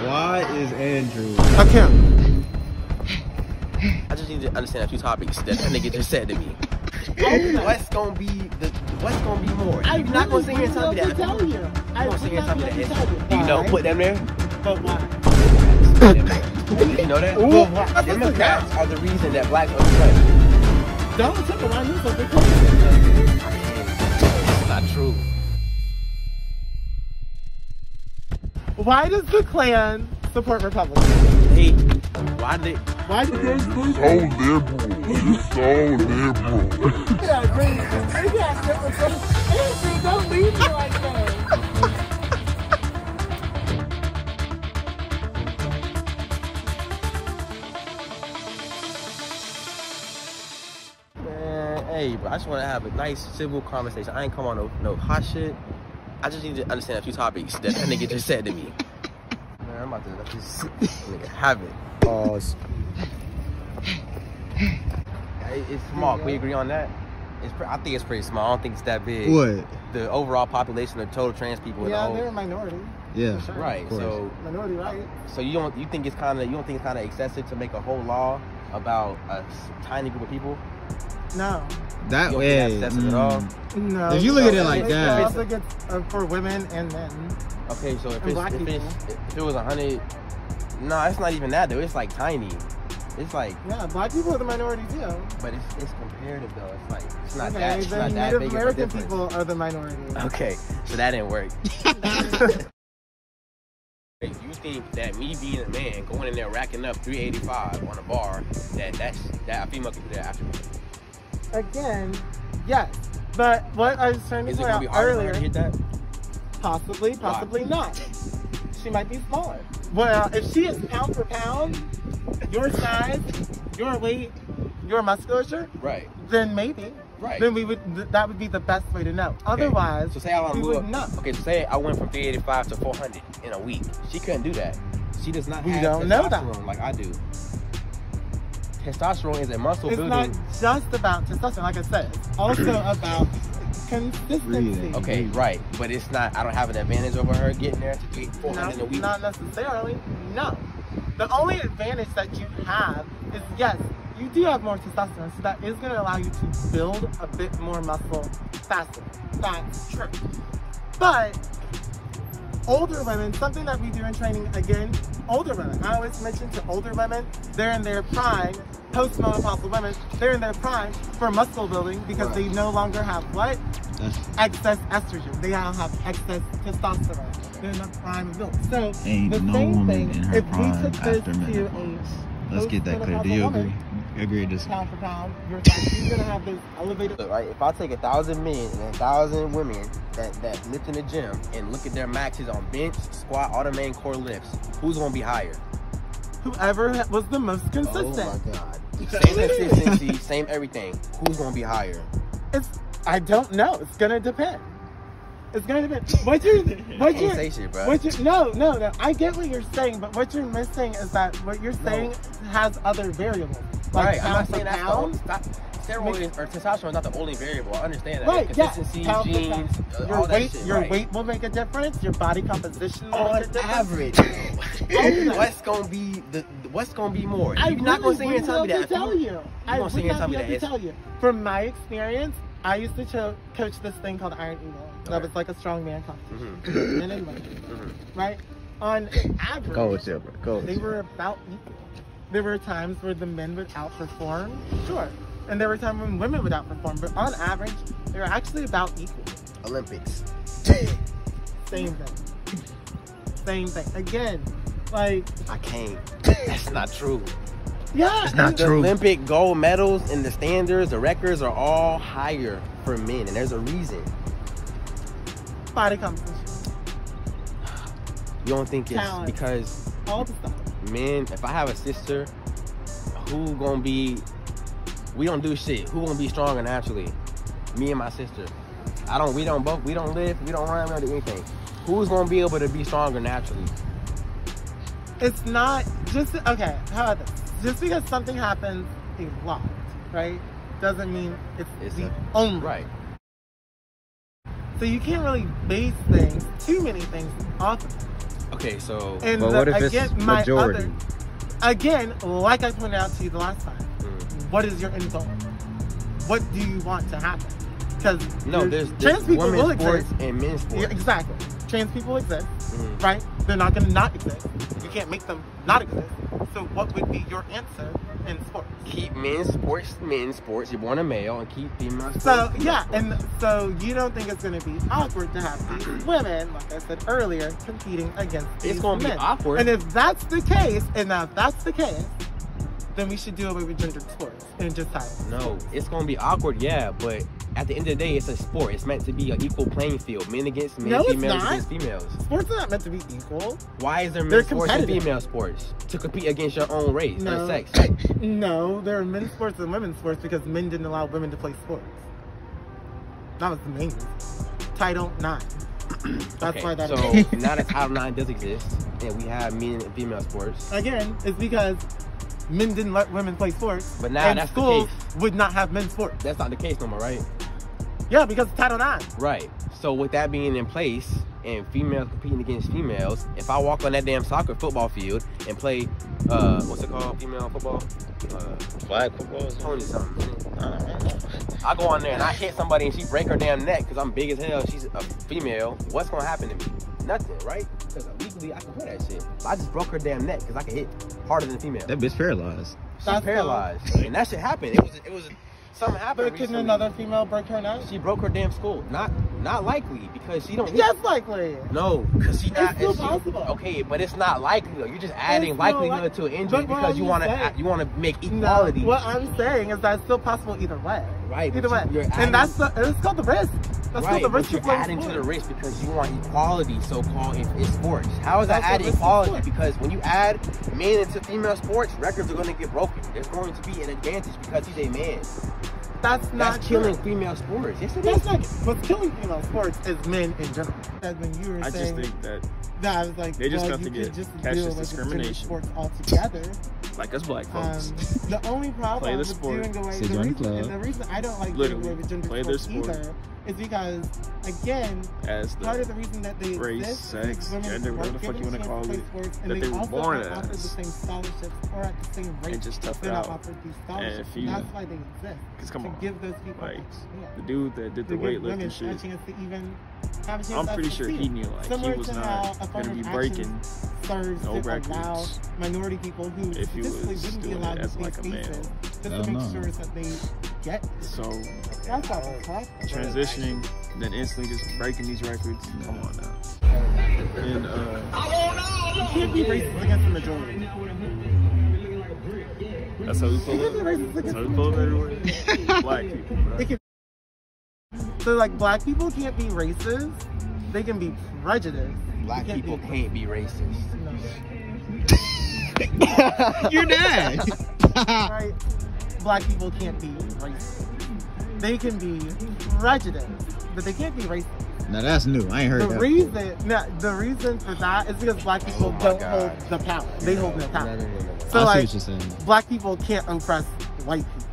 Why is Andrew? I can't. I just need to understand a few topics that nigga just said to me. What's gonna be more? You're not gonna sit here and tell me that. You're gonna sit here and tell me that. Do you know put them there? But why? Did you know that? Well, Democrats are the reason that blacks are oppressed. Donald Trump around you so because It's not true. why does the Klan support Republicans? Hey, why did Why do they So liberal. You're so liberal. Don't leave me like that. Man, hey, bro, I just want to have a nice, civil conversation. I ain't come on no hot shit. I just need to understand a few topics that nigga just said to me. Man, I'm about to let this nigga have it. It's small. Can we agree on that? I think it's pretty small. I don't think it's that big. What? The overall population of total trans people. Yeah, in the they're a whole, minority. Yeah. Sure. right. So Minority, right? So you don't think it's kind of excessive to make a whole law about a tiny group of people? No. That You don't way. think that's excessive at all? No. If you look at it like that. I also get for women and men. Okay, so if And black it was 100, no, it's not even that though. It's like tiny. It's like, Yeah, black people are the minority too. but it's comparative though. It's like it's not Okay, that. It's then not that Native big American of a difference. people are the minority. Okay, so that didn't work. You think that me being a man going in there racking up 385 on a bar that a female can do that after me? Again, yes. But what I was trying to Is it point gonna out be hard for her earlier, to hit that? possibly not. She might be smaller. Well, if she is pound for pound, your size, your weight, your musculature, Right. then maybe. Right. Then that would be the best way to know. Otherwise, So say I want to we move wouldn't know. Okay, so say I went from 385 to 400 in a week. She couldn't do that. She does not We have don't know that. testosterone like I do. Testosterone is a muscle It's not building. just about testosterone, like I said. It's also about consistency. Breathing. Okay, right. But it's not, I don't have an advantage over her getting there to get 400 in a No, week. not necessarily. No. The only advantage that you have is, yes, you do have more testosterone, so that is going to allow you to build a bit more muscle faster. That's true. But older women, something that we do in training, again, older women. I always mention to older women, they're in their prime, post-menopausal women, they're in their prime for muscle building because Right. they no longer have what? That's Excess estrogen. They now have excess testosterone. They're in the prime of build. So Ain't the no same woman thing, in her if we prime took this after to menopause. Let's get that clear. Do post-menopausal you woman, agree? You agree to this? pound for pound, you're gonna have those elevated. Look, right, if I take 1,000 men and 1,000 women that lift in the gym and look at their maxes on bench, squat, all the main core lifts, who's gonna be higher? Whoever was the most consistent. Oh my God. Same consistency, same everything. Who's gonna be higher? I don't know. It's gonna depend. It's gonna depend. What you're say shit, bro. no. I get what you're saying, but what you're missing is that what you're saying has other variables. Like Right, I'm not pound for saying that's the pound. only, steroids or testosterone is not the only variable. I understand that. Right, yeah. Consistency, Pound for genes, pound. all that shit. Your right. weight will make a difference. Your body composition will On make a difference. average, what's gonna be more? I You're not gonna sit here and wouldn't tell me be able that. to tell you. I gonna would sit here and not tell be me able that to tell you. From my experience, I used to coach this thing called Iron Eagle. That Okay. was like a strongman competition. Men and women. Right? On average, go with it, bro. Go with they it. were about equal. There were times where the men would outperform, sure. And there were times when women would outperform, but on average, they were actually about equal. Olympics. Same thing. Same thing. Again, like, I can't. That's not true. yeah. It's not The true. Olympic gold medals and the standards, the records are all higher for men, and there's a reason. Body composition. You don't think it's Talent. because All the stuff. men, if I have a sister, who gonna be, we don't do shit. Who gonna be stronger naturally? Me and my sister. We don't lift, we don't run, we don't do anything. Who's gonna be able to be stronger naturally? It's not just, okay, how about this? Just because something happens a lot, right, doesn't mean it's the only. Right. So you can't really base things, too many things, off of it. Okay, so And But what if it's again, majority? Again, like I pointed out to you the last time, Mm. what is your end goal? What do you want to happen? Because no, there's trans people will women's sports exist. and men's sports. Yeah, exactly. Trans people exist, Mhm. right? They're not going to not exist. You can't make them not exist. So what would be your answer in sports? Keep men's sports. You're born a male, and keep female sports. So female yeah, sports. and so you don't think it's going to be awkward to have these women, like I said earlier, competing against these It's gonna be men. awkward. And if that's the case, then we should do away with gendered sports and just have it. No, it's gonna be awkward, yeah, but at the end of the day, it's a sport. It's meant to be an equal playing field. Men against men, No, it's females not. against females. Sports are not meant to be equal. Why is there They're men's sports and competitive. female sports? To compete against your own race No. or sex. No, there are men's sports and women's sports because men didn't allow women to play sports. That was the main reason. Title IX. That's Okay, why that so is. now that Title IX does exist, and we have men and female sports. Again, it's because men didn't let women play sports. But now and that's the schools case. would not have men's sports. That's not the case no more, right? Yeah, because of Title IX. Right. So with that being in place and females competing against females, if I walk on that damn soccer football field and play, what's it called? Female football? Flag football? Tony something. I go on there and I hit somebody and she break her damn neck because I'm big as hell. She's a female. What's gonna happen to me? Nothing, right? Because legally I can play that shit. But I just broke her damn neck because I can hit harder than a female. That bitch paralyzed. She's That's paralyzed, and that shit happened. It was something happened. But couldn't recently. another female break her neck? She broke her damn skull. Not likely because she don't. hit- Yes, likely. No, because she not. still she- possible. Okay, but it's not likely though. You're just adding It's still likelihood to an injury But what because I'm you want saying- to. You want to make No, equality. what I'm saying is that it's still possible either way. Right, Either way. but you're adding- And that's it's called the risk. That's Right, called the but risk you're of playing adding to the sports. risk because you want equality, so-called, in sports. How is that That's what adding risk is equality? for. Because when you add men into female sports, records are going to get broken. There's going to be an advantage because he's a man. That's not That's killing true. female sports. Yes, it That's is. not. What's killing female sports is men in general. That when you were I just saying think that, that, I was like, they just well, have you to could get just catch deal this with gender discrimination. sports altogether. like us black folks, The only problem Play the with sport. doing away Sit the on the reason, club. and the reason I don't like doing Literally, away with gender play their sports sport. either is because again, as part of the the reason that they race, exist sex, is women gender, whatever the weren't fuck you given wanna a call chance to it, play sports, and that they they were also born aren't offered the as. same scholarships or at the same rate. And just tough it They're not out. offered these And scholarships. if you- That's why they exist. 'Cause come to on, give those people like, a chance. the dude that did the To give women weightlifting a shit, chance to even have a chance I'm to pretty sure he succeed. knew like Similar he was to not how going to affirmative be action breaking serves no to allow records minority people who if he statistically was wouldn't be doing allowed it to as these like a male. spaces, just Hell to make no. sure that they get. So That's not the problem. transitioning, then instantly just breaking these records. Come on now. And You can't be racist against the majority. that's how we You pull can't be up. racist That's against how the we pull up majority. everywhere. Black people, bro. It can- So like black people can't be racist. They can be prejudiced. Black They people be- can't be racist. Your dad. Right? Black people can't be racist. They can be prejudiced, but they can't be racist. Now that's new. I ain't heard that. The reason for that is because black people Oh my don't God. hold the power. They hold no power. No. So I see like what you're saying. black people can't oppress white people.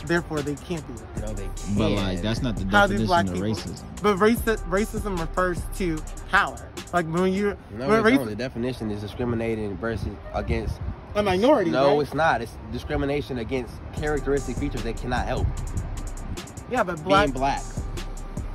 Therefore they can't be racist. No, they can't. But like that's not the How do definition black of people? racism. But racism refers to power. Like when you're No, when it's not. The definition is discriminating versus against. a minority. No, right? it's not. It's discrimination against characteristic features they cannot help. Yeah, but black Being black,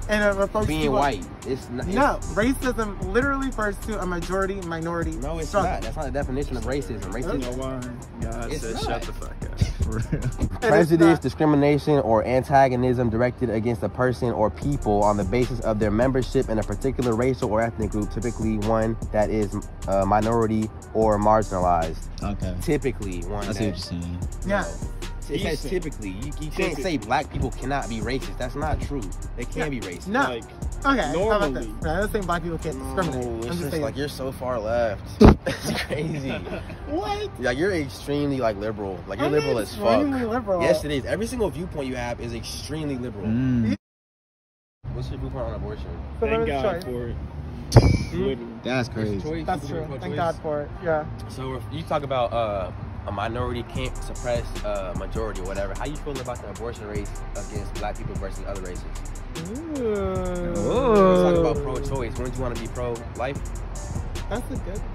and it refers being to white. It's not. No, racism literally refers to a majority minority No, it's struggle. not. That's not the definition of racism. You Racism. know why? God It's said not. shut the fuck up. For real. Prejudice, not. discrimination, or antagonism directed against a person or people on the basis of their membership in a particular racial or ethnic group, typically one that is minority or marginalized. Okay. Typically one I that... see what you're saying. Yeah. It says typically. You can't say black people cannot be racist. That's not true. They can be racist. No. Like, Okay. How about this? normally- Right, I'm not saying black people can't discriminate. No, I'm it's just just saying. like you're so far left. It's crazy. What? Like you're extremely like liberal. Like you're I'm liberal as fuck. extremely liberal. Yes, it is. Every single viewpoint you have is extremely liberal. Mm, What's your viewpoint on abortion? So thank there's God choice. for it. Literally. that's crazy. Choice. That's true. Thank God for it. Yeah. So if you talk about a minority can't suppress a majority or whatever, how you feel about the abortion race against black people versus other races? Ooh. Let's talk about pro-choice. Wouldn't you want to be pro-life? That's a good one.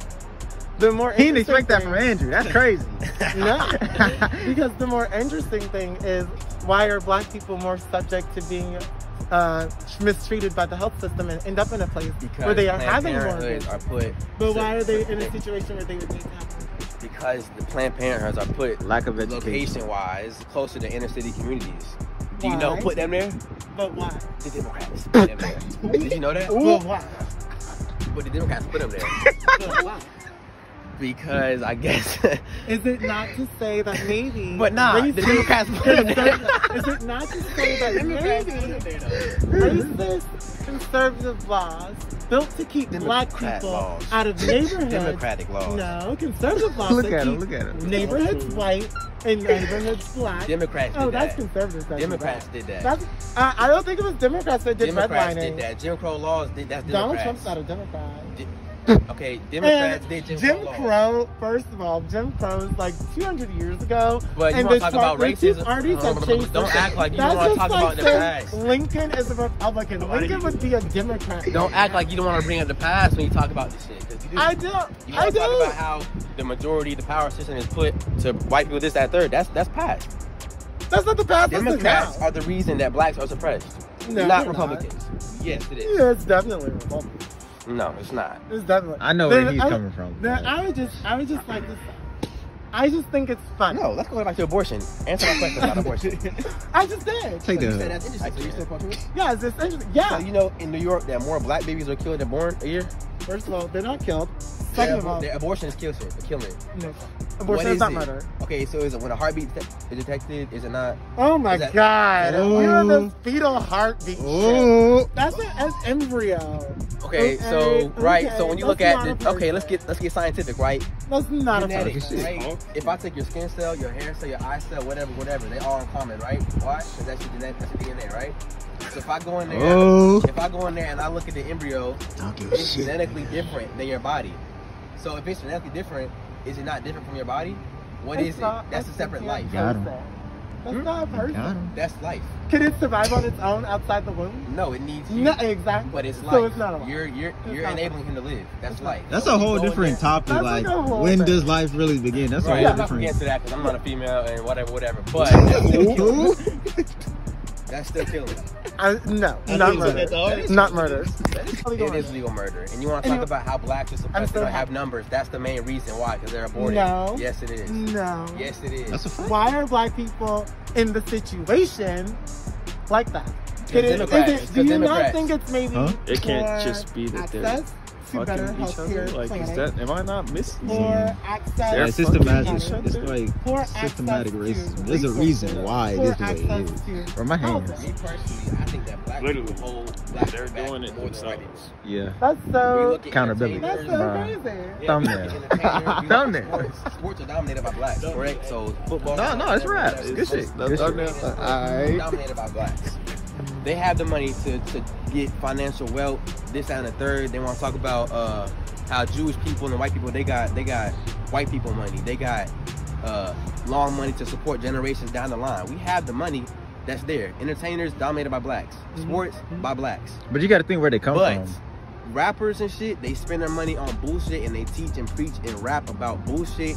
The more He didn't expect that interesting from Andrew. That's crazy. No, because the more interesting thing is, why are black people more subject to being mistreated by the health system and end up in a place where they are having more abortions? But why are they in a situation where they would need to have more? Because the Planned Parenthoods are put Lack of education. location-wise closer to inner city communities. Do you know Why? put them there? But why? The Democrats put them there. Did you know that? But why? But the Democrats put them there. But why? Because I guess. Is it not to say that maybe? But nah, the Democrats put them there. Is it not to say that maybe racist conservative laws built to keep black Democrat people laws. out of neighborhoods? Democratic laws. No, conservative laws Look that at him, keep look at him. neighborhoods white and neighborhoods black. Democrats did Oh, that's that. conservatives. that do Democrats that. did that. That's, I don't think it was Democrats that did Democrats redlining. did that. Jim Crow laws did that's Donald Democrats. Trump's not a Democrat. Okay, Democrats did Jim laws. Crow, first of all, Jim Crow's like 200 years ago. But you and want the to talk about the two racism? parties have changed. Don't act like you That's don't want to just talk like about the saying past. Lincoln is a Republican. Lincoln would be a Democrat. Don't act like you don't want to bring up the past when you talk about this shit. 'Cause you do. I do. You I want to talk do. about how the majority, the power system is put to white people, this, that, third. That's past. That's not the past. That's the Democrats now. are the reason that blacks are suppressed. No, not they're Republicans. Yes, it is. Yeah, it's definitely Republican. No, it's not. It's definitely. I know where Then he's coming from. Then I would just like to say, I just think it's fun. No, let's go back to abortion. Answer my question about abortion. I just did. Take You said the. that's interesting. So you still fucking with it? Yeah, it's just interesting. Yeah. So you know in New York that more black babies are killed than born a year? First of all, they're not killed. Second of all, Their abortion is killing. no. What Abortion is is not it? murder. Okay, so is it when a heartbeat is detected? Is it not? Oh my Is that- god. Oh. You're the fetal heartbeat shit. Oh. That's an embryo. Okay, so right, so when you look that's at not the, a okay, person. let's get scientific, right? That's not Genetics, a person. right? If I take your skin cell, your hair cell, your eye cell, whatever, they all in common, right? Why? Because that's your genetic, that's your DNA, right? So if I go in there, Oh. if I go in there and I look at the embryo, Don't give a it's shit. genetically different than your body. So if it's genetically different, is it not different from your body? What is It's it? not That's a separate life. Got him. That's not a person. Got him. That's life. Can it survive on its own outside the womb? No, it needs you. No, exactly. But it's life. So it's not a life. You're not enabling him to live. That's life. That's So a when you whole go in different there- topic. That's Like, like a whole when thing. does life really begin? That's Right, a I'm whole not gonna get different. into that because I'm not a female and whatever. But that's still killing. That's still killing. No, not murder. Not murder. It is legal murder. And you want to talk about how blacks are supposed so to have happy. numbers. That's the main reason why, because they're aborted. No. Yes, it is. No. Yes, it is. That's a fact. Why are black people in the situation like that? Democrats. Do you not Democrats. think it's maybe Huh? It can't for just be that they're access to better fucking each healthcare other. Like, is planning, that? Am I not missing? for access Yeah, They're systematic. fucking each It's other. like for access systematic to racism. There's a resources, reason why it for is the way it access is. to From my hands. health. Me personally, I think that black Literally. people hold black They're people back doing it more than white people. themselves. Yeah. That's We so. look at Accountability. That's entertainers, so Bruh. crazy. yeah, we Thumbnail. look at entertainers, we look at Thumbnail. Sports are dominated by blacks, correct? So football. No, it's rap. It's good shit. That's Good thumbnail. shit. Alright. Dominated by blacks. They have the money to get financial wealth, this, that, and the third. They want to talk about how Jewish people and white people they got white people money. They got long money to support generations down the line. We have the money that's there. Entertainers dominated by blacks. Sports by blacks. But you got to think where they come But from. rappers and shit, they spend their money on bullshit and they teach and preach and rap about bullshit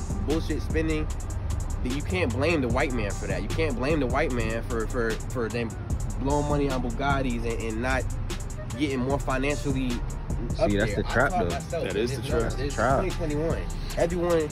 spending. You can't blame the white man for that. You can't blame the white man for them blowing money on Bugattis and not getting more financially up See, that's there. the trap, I taught though. myself That is this the trap. knowledge. It's Trap. 2021. Everyone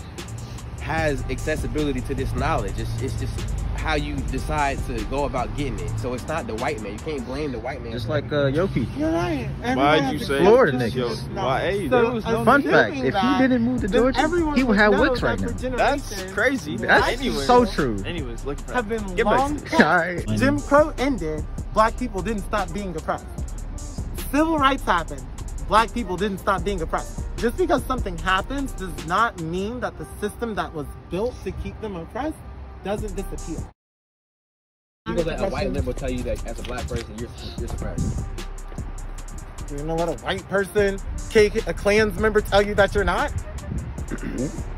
has accessibility to this knowledge. It's just how you decide to go about getting it. So it's not the white man. You can't blame the white man. Just for like everything. Yopi. You're right. Why'd you say Florida access to niggas? this Why? knowledge. Hey, there was no- Fun assuming fact, if he that, didn't move to then Georgia, everyone he would have know Wicks that right for now. That's generations, crazy. That's Anyways. so true. Anyways, looking for have been Get back long to past. Alright. Jim Crow ended, black people didn't stop being oppressed. Civil rights happened, black people didn't stop being oppressed. Just because something happens does not mean that the system that was built to keep them oppressed doesn't disappear. You gonna let a white liberal tell you that as a black person you're suppressed? You know what? A white person, a Klans member tell you that you're not?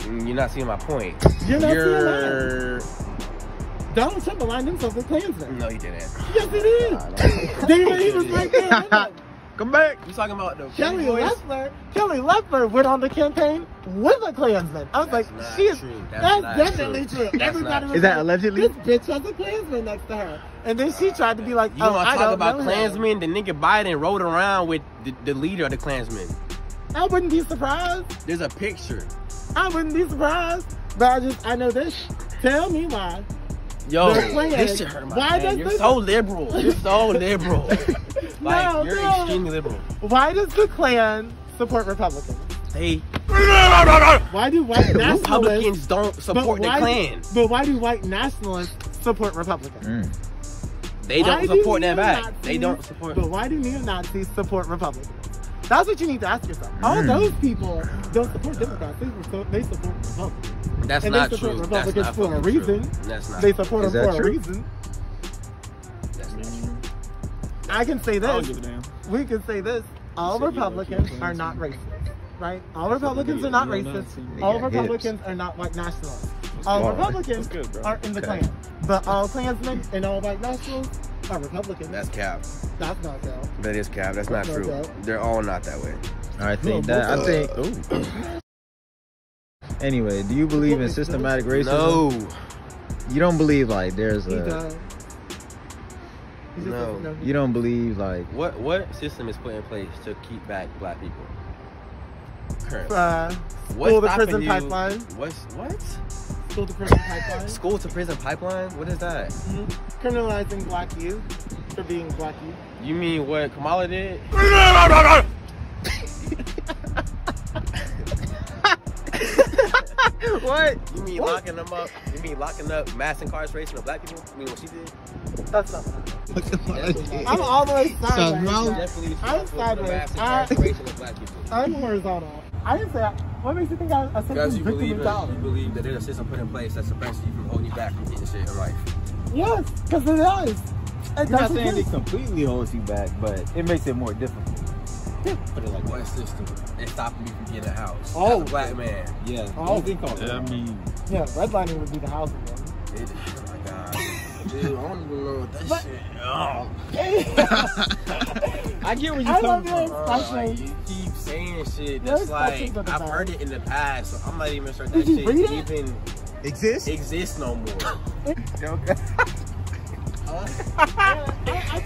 You're not seeing my point. You're not You're Donald Trump aligned himself with Klansmen. no, he didn't. Yes, he did. He was right there. Come back. You talking about the Kelly boys? Loeffler went on the campaign with a Klansman. I was That's like, not she is. true. That's not definitely true. That's Everybody not was Is that like, allegedly? This bitch has a Klansman next to her, and then she tried to be like, You oh, want I to talk don't about know him. Klansmen? The nigga Biden rode around with the leader of the Klansmen. I wouldn't be surprised. There's a picture. I wouldn't be surprised. But I know this. Tell me why. Yo, The Klan. this shit hurt my Why head. does You're this- so liberal. You're so liberal. Like, No, you're no. extremely liberal. Why does the Klan support Republicans? They Why do white nationalists Republicans don't support the why, Klan. But why do white nationalists support Republicans? They Why don't do support that back. neo-Nazis- They don't support. But why do neo-Nazis support Republicans? That's what you need to ask yourself. All those people don't support Democrats. They support Republicans. That's And not they support true. That's Republicans not for a fucking reason. true. That's not. They support Is them that for a true? reason. That's not true. I can say I don't this. give a damn. We can say this. All You said you Republicans don't are keep not saying racist. Right? All Republicans are not You don't know. racist. All got hips. Republicans are not white nationalists. All good. Republicans That's good, bro. are in the Okay. Klan. But all Klansmen and all white nationalists are Republicans. That's cap. That's not so. That is cap. That's not That's true. not cap. They're all not that way. I think that. I think. Ooh. Anyway, do you believe in systematic racism? No. You don't believe like there's He a. does. He just No. doesn't know. You don't believe like. What system is put in place to keep back black people? Currently. School to stopping prison you- pipeline. What? School to prison pipeline. School to prison pipeline? What is that? Criminalizing black youth for being black youth. You mean what Kamala did? What? You mean locking them up? You mean locking up mass incarceration of black people? You mean what she did? That's not I'm all the way sideways. Definitely I'm the sideways. mass incarceration of black people. I'm horizontal. I didn't say that. What makes you think I said Because this you victim believe mentality? that there's a system put in place that suppresses you from holding you back from getting shit in life. Yes, because it does. It I'm not does saying it exist. completely holds you back, but it makes it more difficult. Put it like What that. system is stopping me from getting a house? Oh. As a black man. Yeah. Oh. You think Yeah, I mean, Yeah, redlining would be the housing one. Oh my god. Dude, I don't even know what that But- shit. I get where I you're love coming your from. Like, expression. you keep saying shit Your that's like, expressions are the I've best. heard it in the past, so I'm not even sure that Did you shit read it? even Exist? exists no more. I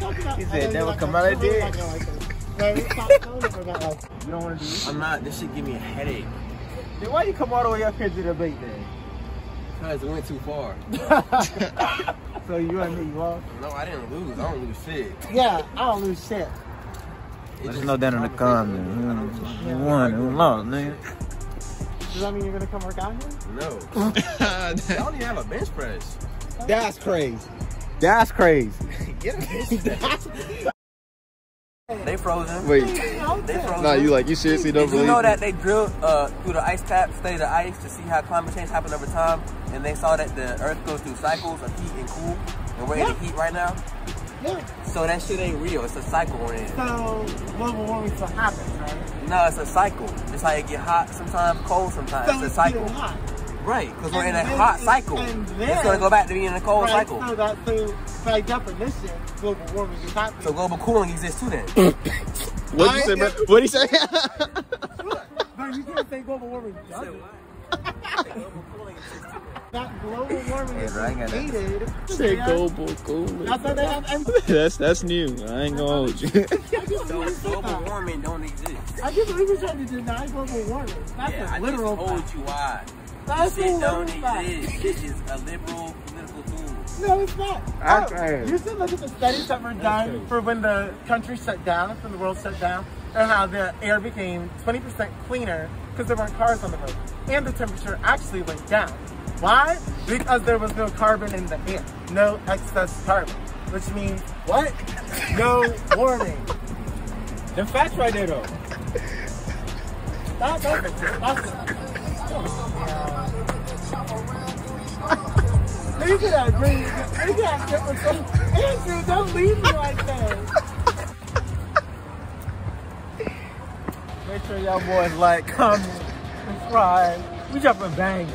talked about. He said I know that you're would not come gonna- out of you're really dick. not gonna like this. No, stop telling me about like. You don't want to do it? I'm not, this shit give me a headache. Then why you come all the way up here to the debate then? Because it went too far. So you and me, you lost. No, I didn't lose. I don't lose shit. Yeah, I don't lose shit. Let us know down in the comments. Who won? Who lost, nigga? Does that mean you're gonna come work out here? No. I don't even have a bench press. That's crazy. That's crazy. They frozen. Wait, They frozen. nah, you seriously don't Did you believe know me? that they drilled through the ice cap, studied the ice to see how climate change happened over time, and they saw that the Earth goes through cycles of heat and cool, and we're in the heat right now. Yeah. So that shit ain't real. It's a cycle we're in. So global warming still happens, right? No, it's a cycle. It's how it get hot sometimes, cold sometimes. So It's a cycle. getting hot. Right, because we're in And a then hot it- cycle. and It's then- gonna go back to being in a cold Right, cycle. so by definition, global warming is happening. So global cooling exists too then. What'd you say, bro? What'd he say? No, you can't say global warming doesn't. That global warming is I ain't got nothing. needed. say global cooling. That's why they have emphasis. That's new. I ain't gonna hold you. So global warming don't exist. I can't believe you're trying to deny global warming. That's Yeah, a I literal just told fact. you why. That's a Shit literal don't fact. exist. It is a liberal political tool. No, it's not. Okay. You should look at the studies that were done for when the country shut down, when the world shut down, and how the air became 20% cleaner because there weren't cars on the road. And the temperature actually went down. Why? Because there was no carbon in the air. No excess carbon. Which means, what? No warming. Them facts right there though. That's it. You can agree. You can different things. Andrew, don't leave me like that. Make sure y'all boys like, comment, subscribe. We jumping banging.